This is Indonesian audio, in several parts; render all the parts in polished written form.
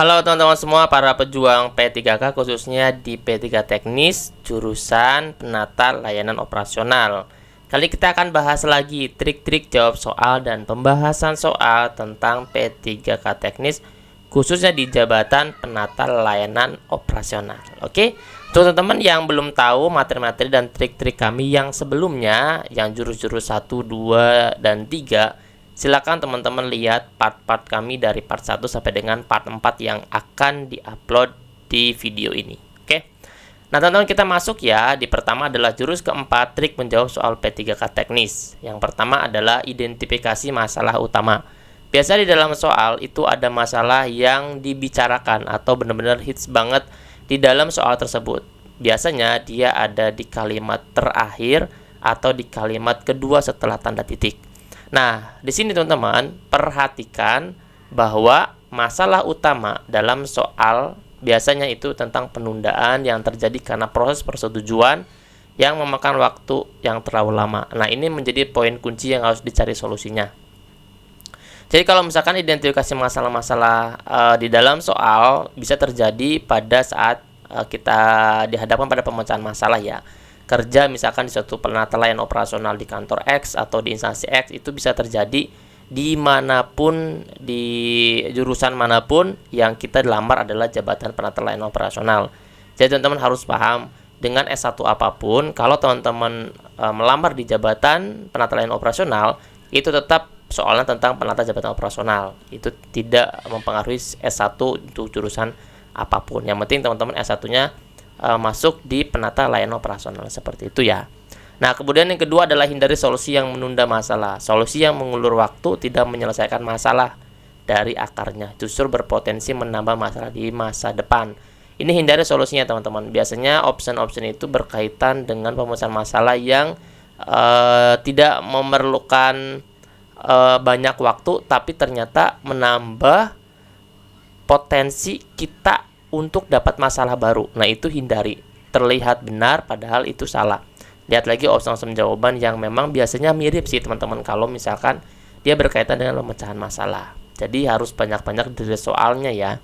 Halo teman-teman semua, para pejuang P3K khususnya di P3 Teknis jurusan Penata Layanan Operasional. Kali kita akan bahas lagi trik-trik jawab soal dan pembahasan soal tentang P3K Teknis khususnya di jabatan Penata Layanan Operasional. Oke, untuk teman-teman yang belum tahu materi-materi dan trik-trik kami yang sebelumnya, yang jurus-jurus 1, 2, dan 3, silakan teman-teman lihat part-part kami dari part 1 sampai dengan part 4 yang akan diupload di video ini. Oke. Nah, teman-teman, kita masuk ya. Di pertama adalah jurus keempat, trik menjawab soal P3K Teknis. Yang pertama adalah identifikasi masalah utama. Biasa di dalam soal itu ada masalah yang dibicarakan atau benar-benar hits banget di dalam soal tersebut. Biasanya dia ada di kalimat terakhir atau di kalimat kedua setelah tanda titik. Nah, di sini teman-teman perhatikan bahwa masalah utama dalam soal biasanya itu tentang penundaan yang terjadi karena proses persetujuan yang memakan waktu yang terlalu lama. Nah, ini menjadi poin kunci yang harus dicari solusinya. Jadi kalau misalkan identifikasi masalah-masalah di dalam soal bisa terjadi pada saat kita dihadapkan pada pemecahan masalah ya. Kerja misalkan di suatu penata layanan operasional di kantor X atau di instansi X, itu bisa terjadi dimanapun, di jurusan manapun yang kita dilamar adalah jabatan penata layanan operasional. Jadi teman-teman harus paham, dengan S1 apapun, kalau teman-teman melamar di jabatan penata layanan operasional, itu tetap soalnya tentang penata jabatan operasional. Itu tidak mempengaruhi S1 untuk jurusan apapun. Yang penting teman-teman S1-nya masuk di penata layanan operasional seperti itu ya. Nah, kemudian yang kedua adalah hindari solusi yang menunda masalah. Solusi yang mengulur waktu tidak menyelesaikan masalah dari akarnya, justru berpotensi menambah masalah di masa depan. Ini hindari solusinya teman-teman. Biasanya option-option itu berkaitan dengan pemecahan masalah yang tidak memerlukan banyak waktu, tapi ternyata menambah potensi kita untuk dapat masalah baru. Nah, itu hindari. Terlihat benar padahal itu salah. Lihat lagi opsi-opsi jawaban yang memang biasanya mirip sih teman-teman kalau misalkan dia berkaitan dengan pemecahan masalah. Jadi harus banyak-banyak dari soalnya ya.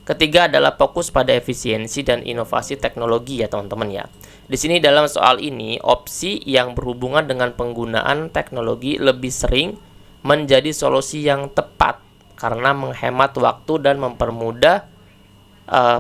Ketiga adalah fokus pada efisiensi dan inovasi teknologi ya teman-teman ya. Di sini dalam soal ini opsi yang berhubungan dengan penggunaan teknologi lebih sering menjadi solusi yang tepat karena menghemat waktu dan mempermudah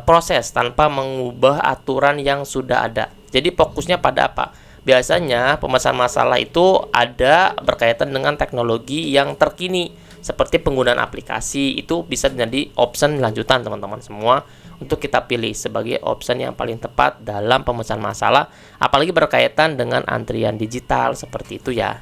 proses tanpa mengubah aturan yang sudah ada. Jadi fokusnya pada apa? Biasanya pemecahan masalah itu ada berkaitan dengan teknologi yang terkini seperti penggunaan aplikasi. Itu bisa menjadi option lanjutan teman-teman semua untuk kita pilih sebagai option yang paling tepat dalam pemecahan masalah, apalagi berkaitan dengan antrian digital seperti itu ya.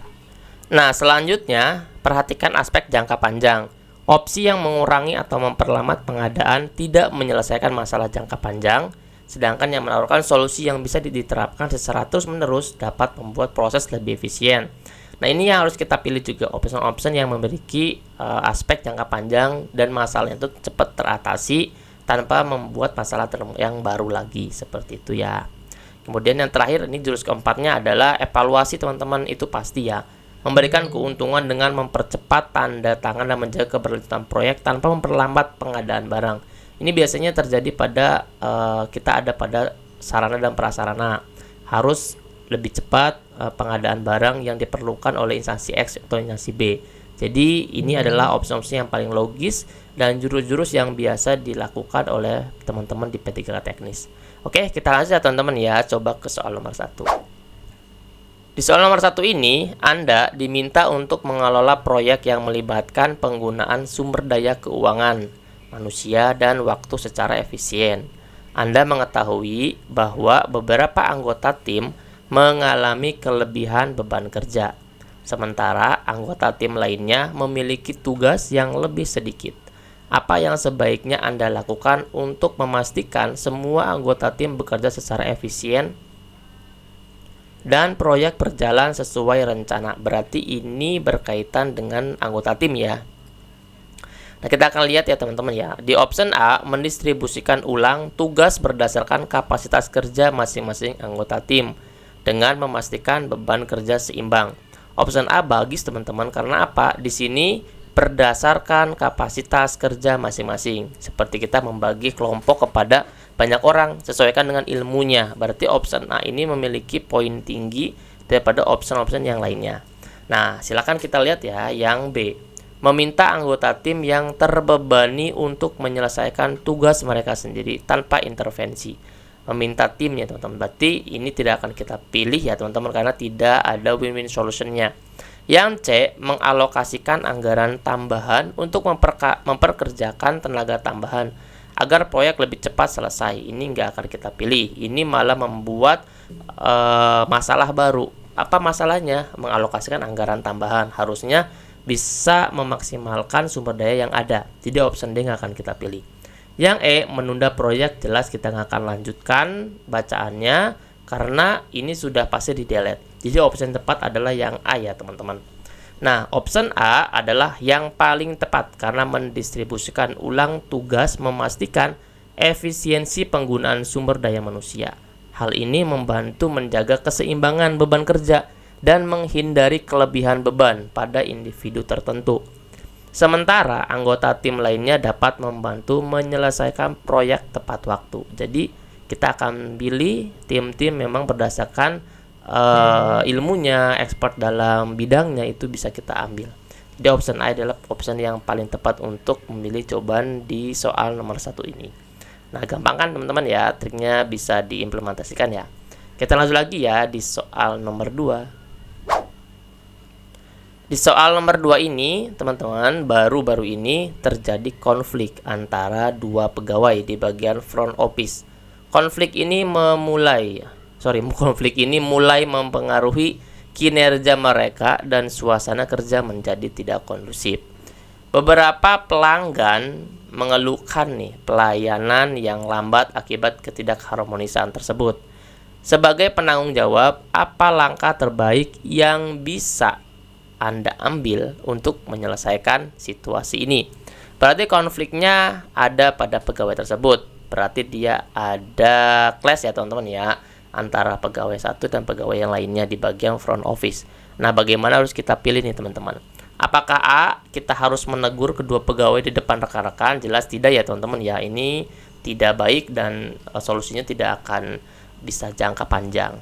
Nah, selanjutnya perhatikan aspek jangka panjang. Opsi yang mengurangi atau memperlambat pengadaan tidak menyelesaikan masalah jangka panjang, sedangkan yang menawarkan solusi yang bisa diterapkan secara terus-menerus dapat membuat proses lebih efisien. Nah, ini yang harus kita pilih juga, option-option yang memiliki aspek jangka panjang dan masalah itu cepat teratasi tanpa membuat masalah yang baru lagi, seperti itu ya. Kemudian yang terakhir, ini jurus keempatnya adalah evaluasi teman-teman, itu pasti ya. Memberikan keuntungan dengan mempercepat tanda tangan dan menjaga keberlanjutan proyek tanpa memperlambat pengadaan barang. Ini biasanya terjadi pada kita ada pada sarana dan prasarana. Harus lebih cepat pengadaan barang yang diperlukan oleh instansi X atau instansi B. Jadi ini adalah opsi-opsi yang paling logis dan jurus-jurus yang biasa dilakukan oleh teman-teman di P3K Teknis. Oke, kita lanjut ya teman-teman ya. Coba ke soal nomor 1. Di soal nomor 1 ini, Anda diminta untuk mengelola proyek yang melibatkan penggunaan sumber daya keuangan, manusia, dan waktu secara efisien. Anda mengetahui bahwa beberapa anggota tim mengalami kelebihan beban kerja, sementara anggota tim lainnya memiliki tugas yang lebih sedikit. Apa yang sebaiknya Anda lakukan untuk memastikan semua anggota tim bekerja secara efisien dan proyek berjalan sesuai rencana? Berarti ini berkaitan dengan anggota tim ya. Nah, kita akan lihat ya teman-teman ya. Di option A, mendistribusikan ulang tugas berdasarkan kapasitas kerja masing-masing anggota tim dengan memastikan beban kerja seimbang. Option A bagus teman-teman, karena apa? Di sini berdasarkan kapasitas kerja masing-masing. Seperti kita membagi kelompok kepada banyak orang sesuaikan dengan ilmunya. Berarti option A ini memiliki poin tinggi daripada option-option yang lainnya. Nah, silakan kita lihat ya yang B. Meminta anggota tim yang terbebani untuk menyelesaikan tugas mereka sendiri tanpa intervensi. Meminta timnya teman-teman. Berarti ini tidak akan kita pilih ya teman-teman karena tidak ada win-win solutionnya. Yang C, mengalokasikan anggaran tambahan untuk memperkerjakan tenaga tambahan agar proyek lebih cepat selesai. Ini nggak akan kita pilih. Ini malah membuat masalah baru. Apa masalahnya? Mengalokasikan anggaran tambahan. Harusnya bisa memaksimalkan sumber daya yang ada. Jadi option D nggak akan kita pilih. Yang E, menunda proyek, jelas kita nggak akan lanjutkan bacaannya karena ini sudah pasti di delete. Jadi option tepat adalah yang A ya teman-teman. Nah, option A adalah yang paling tepat karena mendistribusikan ulang tugas memastikan efisiensi penggunaan sumber daya manusia. Hal ini membantu menjaga keseimbangan beban kerja dan menghindari kelebihan beban pada individu tertentu. Sementara anggota tim lainnya dapat membantu menyelesaikan proyek tepat waktu. Jadi kita akan pilih tim-tim memang berdasarkan ilmunya, expert dalam bidangnya itu bisa kita ambil. Jadi option A adalah option yang paling tepat untuk memilih cobaan di soal nomor 1 ini. Nah, gampang kan teman-teman ya, triknya bisa diimplementasikan ya. Kita lanjut lagi ya di soal nomor 2. Di soal nomor 2 ini, teman-teman, baru-baru ini terjadi konflik antara dua pegawai di bagian front office. Konflik ini mulai mempengaruhi kinerja mereka dan suasana kerja menjadi tidak kondusif. Beberapa pelanggan mengeluhkan pelayanan yang lambat akibat ketidakharmonisan tersebut. Sebagai penanggung jawab, apa langkah terbaik yang bisa Anda ambil untuk menyelesaikan situasi ini? Berarti konfliknya ada pada pegawai tersebut. Berarti dia ada clash ya teman-teman ya, antara pegawai satu dan pegawai yang lainnya di bagian front office. Nah, bagaimana harus kita pilih nih teman-teman? Apakah A, kita harus menegur kedua pegawai di depan rekan-rekan? Jelas tidak ya teman-teman ya. Ini tidak baik dan solusinya tidak akan bisa jangka panjang.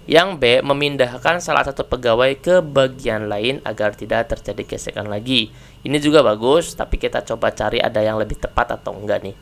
Yang B, memindahkan salah satu pegawai ke bagian lain agar tidak terjadi gesekan lagi. Ini juga bagus, tapi kita coba cari ada yang lebih tepat atau enggak nih.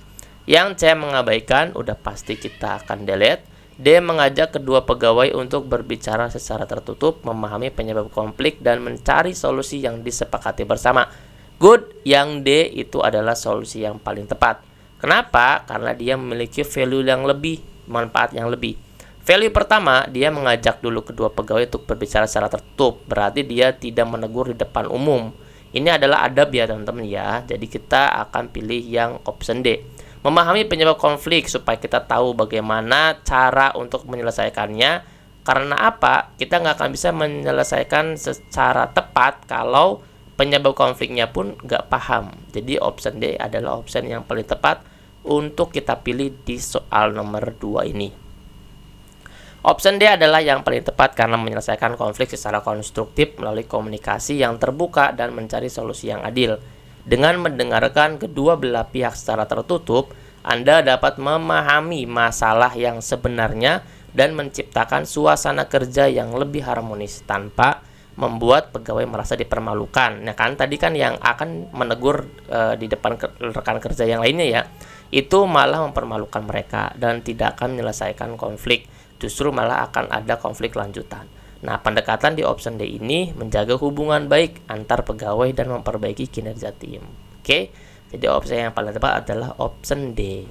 Yang C, mengabaikan, udah pasti kita akan delete. D, mengajak kedua pegawai untuk berbicara secara tertutup, memahami penyebab konflik, dan mencari solusi yang disepakati bersama. Good, yang D itu adalah solusi yang paling tepat. Kenapa? Karena dia memiliki value yang lebih, manfaat yang lebih. Value pertama, dia mengajak dulu kedua pegawai untuk berbicara secara tertutup. Berarti dia tidak menegur di depan umum. Ini adalah adab ya teman-teman ya. Jadi kita akan pilih yang option D. Memahami penyebab konflik supaya kita tahu bagaimana cara untuk menyelesaikannya. Karena apa? Kita nggak akan bisa menyelesaikan secara tepat kalau penyebab konfliknya pun nggak paham. Jadi option D adalah option yang paling tepat untuk kita pilih di soal nomor 2 ini. Option D adalah yang paling tepat karena menyelesaikan konflik secara konstruktif melalui komunikasi yang terbuka dan mencari solusi yang adil. Dengan mendengarkan kedua belah pihak secara tertutup, Anda dapat memahami masalah yang sebenarnya dan menciptakan suasana kerja yang lebih harmonis tanpa membuat pegawai merasa dipermalukan. Nah kan tadi kan yang akan menegur di depan rekan kerja yang lainnya ya, itu malah mempermalukan mereka dan tidak akan menyelesaikan konflik. Justru malah akan ada konflik lanjutan. Nah, pendekatan di option D ini menjaga hubungan baik antar pegawai dan memperbaiki kinerja tim. Oke, jadi opsi yang paling tepat adalah option D.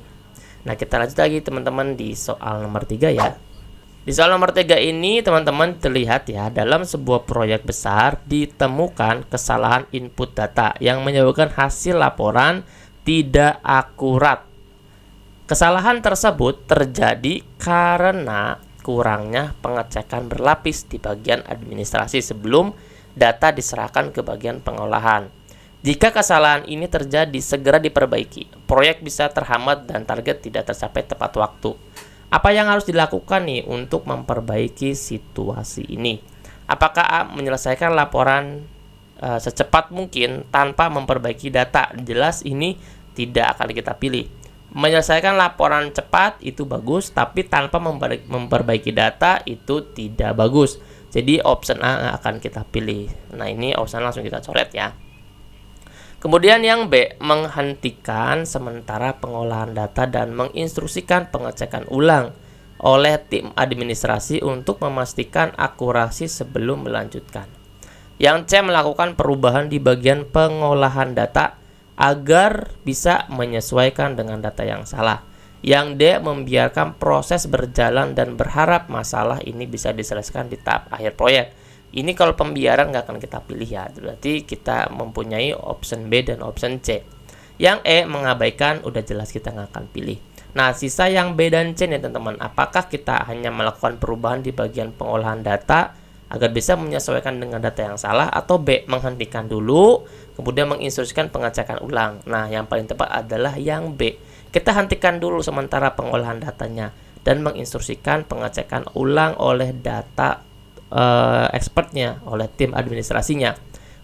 Nah, kita lanjut lagi teman-teman di soal nomor 3 ya. Di soal nomor 3 ini teman-teman terlihat ya, dalam sebuah proyek besar ditemukan kesalahan input data yang menyebabkan hasil laporan tidak akurat. Kesalahan tersebut terjadi karena kurangnya pengecekan berlapis di bagian administrasi sebelum data diserahkan ke bagian pengolahan. Jika kesalahan ini terjadi, segera diperbaiki. Proyek bisa terhambat dan target tidak tercapai tepat waktu. Apa yang harus dilakukan nih untuk memperbaiki situasi ini? Apakah A, menyelesaikan laporan secepat mungkin tanpa memperbaiki data. Jelas ini tidak akan kita pilih. Menyelesaikan laporan cepat itu bagus, tapi tanpa memperbaiki data itu tidak bagus. Jadi option A akan kita pilih. Nah, ini option langsung kita coret ya. Kemudian yang B, menghentikan sementara pengolahan data dan menginstruksikan pengecekan ulang oleh tim administrasi untuk memastikan akurasi sebelum melanjutkan. Yang C, melakukan perubahan di bagian pengolahan data agar bisa menyesuaikan dengan data yang salah. Yang D, membiarkan proses berjalan dan berharap masalah ini bisa diselesaikan di tahap akhir proyek. Ini kalau pembiaran nggak akan kita pilih ya, berarti kita mempunyai option B dan option C. Yang E, mengabaikan, udah jelas kita nggak akan pilih. Nah, sisa yang B dan C nih teman-teman, apakah kita hanya melakukan perubahan di bagian pengolahan data agar bisa menyesuaikan dengan data yang salah, atau B, menghentikan dulu, kemudian menginstruksikan pengecekan ulang. Nah, yang paling tepat adalah yang B. Kita hentikan dulu sementara pengolahan datanya dan menginstruksikan pengecekan ulang oleh data expertnya, oleh tim administrasinya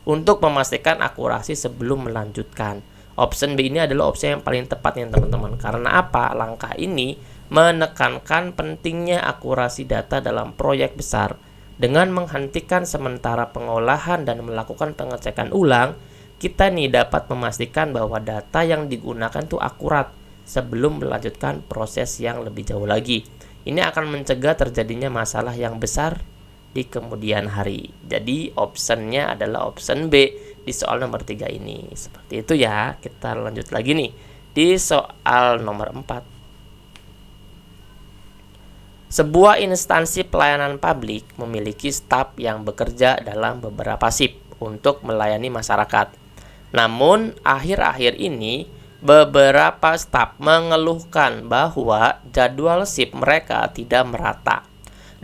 untuk memastikan akurasi sebelum melanjutkan. Option B ini adalah opsi yang paling tepat nih teman-teman. Karena apa? Langkah ini menekankan pentingnya akurasi data dalam proyek besar. Dengan menghentikan sementara pengolahan dan melakukan pengecekan ulang, kita nih dapat memastikan bahwa data yang digunakan itu akurat sebelum melanjutkan proses yang lebih jauh lagi. Ini akan mencegah terjadinya masalah yang besar di kemudian hari. Jadi optionnya adalah option B di soal nomor 3 ini. Seperti itu ya. Kita lanjut lagi nih di soal nomor 4. Sebuah instansi pelayanan publik memiliki staf yang bekerja dalam beberapa shift untuk melayani masyarakat. Namun akhir-akhir ini beberapa staf mengeluhkan bahwa jadwal shift mereka tidak merata,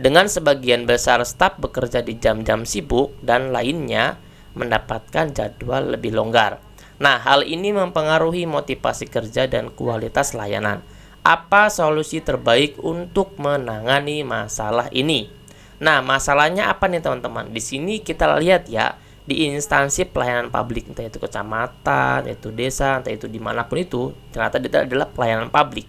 dengan sebagian besar staf bekerja di jam-jam sibuk dan lainnya mendapatkan jadwal lebih longgar. Nah, hal ini mempengaruhi motivasi kerja dan kualitas layanan. Apa solusi terbaik untuk menangani masalah ini? Nah, masalahnya apa nih teman-teman? Di sini kita lihat ya, di instansi pelayanan publik, entah itu kecamatan, entah itu desa, entah itu dimanapun itu, ternyata itu adalah pelayanan publik.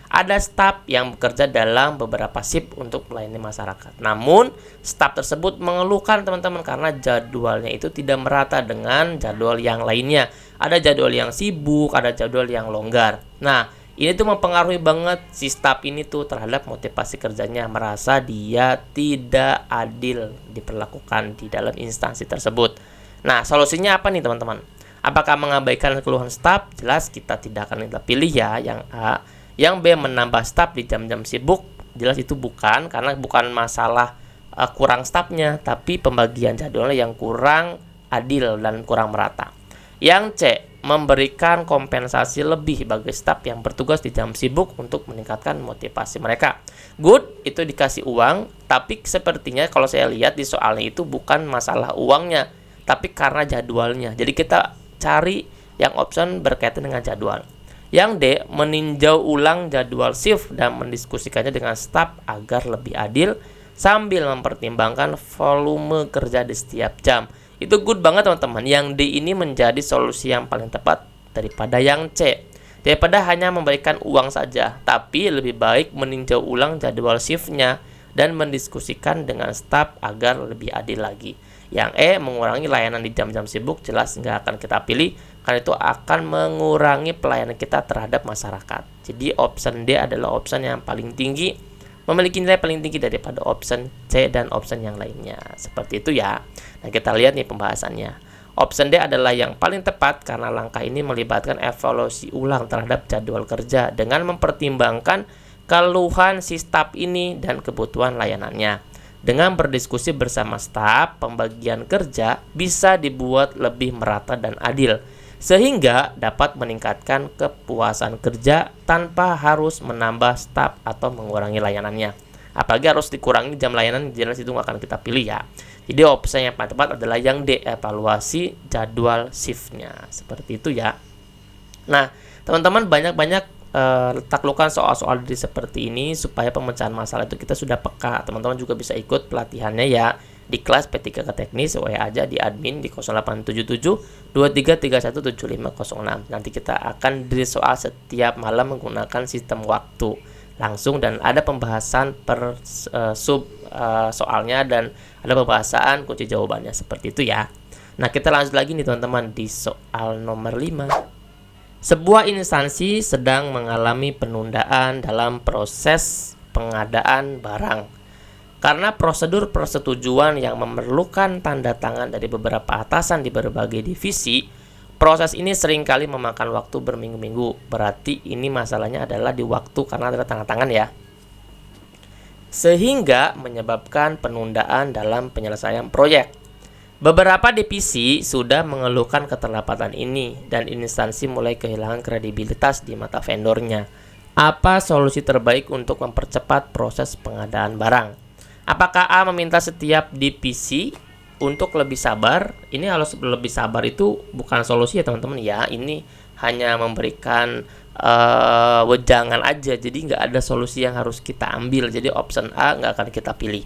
Ada staf yang bekerja dalam beberapa shift untuk melayani masyarakat. Namun, staf tersebut mengeluhkan teman-teman karena jadwalnya itu tidak merata dengan jadwal yang lainnya. Ada jadwal yang sibuk, ada jadwal yang longgar. Nah, ini tuh mempengaruhi banget si staf ini tuh terhadap motivasi kerjanya, merasa dia tidak adil diperlakukan di dalam instansi tersebut. Nah, solusinya apa nih teman-teman? Apakah mengabaikan keluhan staf? Jelas kita tidak akan kita pilih ya, yang A. Yang B, menambah staf di jam-jam sibuk. Jelas itu bukan, karena bukan masalah kurang stafnya, tapi pembagian jadwalnya yang kurang adil dan kurang merata. Yang C, memberikan kompensasi lebih bagi staf yang bertugas di jam sibuk untuk meningkatkan motivasi mereka. Good, itu dikasih uang, tapi sepertinya kalau saya lihat di soalnya itu bukan masalah uangnya, tapi karena jadwalnya. Jadi kita cari yang option berkaitan dengan jadwal. Yang D, meninjau ulang jadwal shift dan mendiskusikannya dengan staf agar lebih adil sambil mempertimbangkan volume kerja di setiap jam. Itu good banget teman-teman. Yang D ini menjadi solusi yang paling tepat daripada yang C. Daripada hanya memberikan uang saja, tapi lebih baik meninjau ulang jadwal shiftnya dan mendiskusikan dengan staf agar lebih adil lagi. Yang E, mengurangi layanan di jam-jam sibuk, jelas nggak akan kita pilih karena itu akan mengurangi pelayanan kita terhadap masyarakat. Jadi option D adalah option yang paling tinggi, memiliki nilai paling tinggi daripada option C dan option yang lainnya. Seperti itu ya. Nah, kita lihat nih pembahasannya. Option D adalah yang paling tepat karena langkah ini melibatkan evaluasi ulang terhadap jadwal kerja dengan mempertimbangkan keluhan si staf ini dan kebutuhan layanannya. Dengan berdiskusi bersama staf, pembagian kerja bisa dibuat lebih merata dan adil, sehingga dapat meningkatkan kepuasan kerja tanpa harus menambah staf atau mengurangi layanannya. Apalagi harus dikurangi jam layanan, jelas itu akan kita pilih ya. Jadi opsi yang paling tepat adalah yang D, evaluasi jadwal shiftnya. Seperti itu ya. Nah, teman-teman banyak-banyak taklukkan soal-soal seperti ini supaya pemecahan masalah itu kita sudah peka. Teman-teman juga bisa ikut pelatihannya ya di kelas P3K Teknis, WA aja di admin di 0877 23317506. Nanti kita akan beri soal setiap malam menggunakan sistem waktu langsung, dan ada pembahasan per soalnya, dan ada pembahasan kunci jawabannya, seperti itu ya. Nah, kita lanjut lagi nih teman-teman di soal nomor 5. Sebuah instansi sedang mengalami penundaan dalam proses pengadaan barang. Karena prosedur persetujuan yang memerlukan tanda tangan dari beberapa atasan di berbagai divisi, proses ini seringkali memakan waktu berminggu-minggu. Berarti ini masalahnya adalah di waktu karena ada tanda tangan ya. Sehingga menyebabkan penundaan dalam penyelesaian proyek. Beberapa divisi sudah mengeluhkan keterlambatan ini dan instansi mulai kehilangan kredibilitas di mata vendornya. Apa solusi terbaik untuk mempercepat proses pengadaan barang? Apakah A meminta setiap divisi untuk lebih sabar? Ini harus lebih sabar itu bukan solusi ya teman-teman ya. Ini hanya memberikan wejangan aja. Jadi nggak ada solusi yang harus kita ambil. Jadi option A nggak akan kita pilih.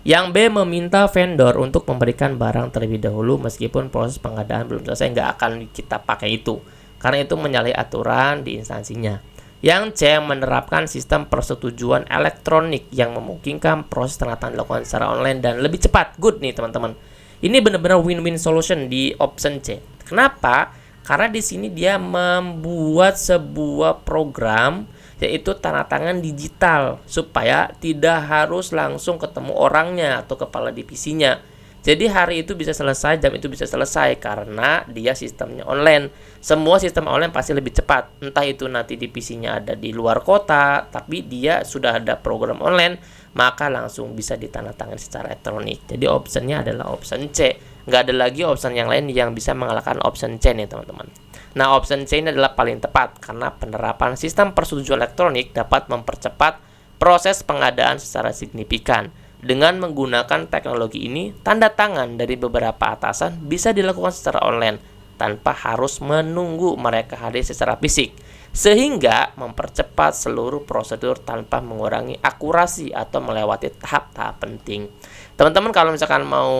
Yang B meminta vendor untuk memberikan barang terlebih dahulu meskipun proses pengadaan belum selesai. Nggak akan kita pakai itu, karena itu menyalahi aturan di instansinya. Yang C menerapkan sistem persetujuan elektronik yang memungkinkan proses tanda tangan dilakukan secara online dan lebih cepat. Good nih teman-teman. Ini benar-benar win-win solution di option C. Kenapa? Karena di sini dia membuat sebuah program yaitu tanda tangan digital supaya tidak harus langsung ketemu orangnya atau kepala divisinya. Jadi hari itu bisa selesai, jam itu bisa selesai karena dia sistemnya online. Semua sistem online pasti lebih cepat. Entah itu nanti divisinya ada di luar kota, tapi dia sudah ada program online, maka langsung bisa ditandatangani secara elektronik. Jadi optionnya adalah option C. Nggak ada lagi option yang lain yang bisa mengalahkan option C nih teman-teman. Nah, option C ini adalah paling tepat karena penerapan sistem persetujuan elektronik dapat mempercepat proses pengadaan secara signifikan. Dengan menggunakan teknologi ini, tanda tangan dari beberapa atasan bisa dilakukan secara online tanpa harus menunggu mereka hadir secara fisik, sehingga mempercepat seluruh prosedur tanpa mengurangi akurasi atau melewati tahap-tahap penting. Teman-teman kalau misalkan mau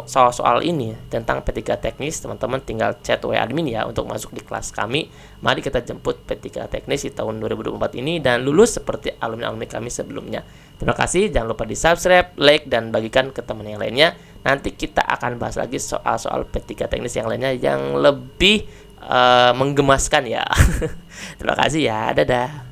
soal-soal ini tentang P3 Teknis, teman-teman tinggal chat WA admin ya untuk masuk di kelas kami. Mari kita jemput P3 Teknis di tahun 2024 ini dan lulus seperti alumni-alumni kami sebelumnya. Terima kasih, jangan lupa di subscribe, like, dan bagikan ke teman yang lainnya. Nanti kita akan bahas lagi soal-soal P3 Teknis yang lainnya yang lebih menggemaskan ya. Terima kasih ya, dadah.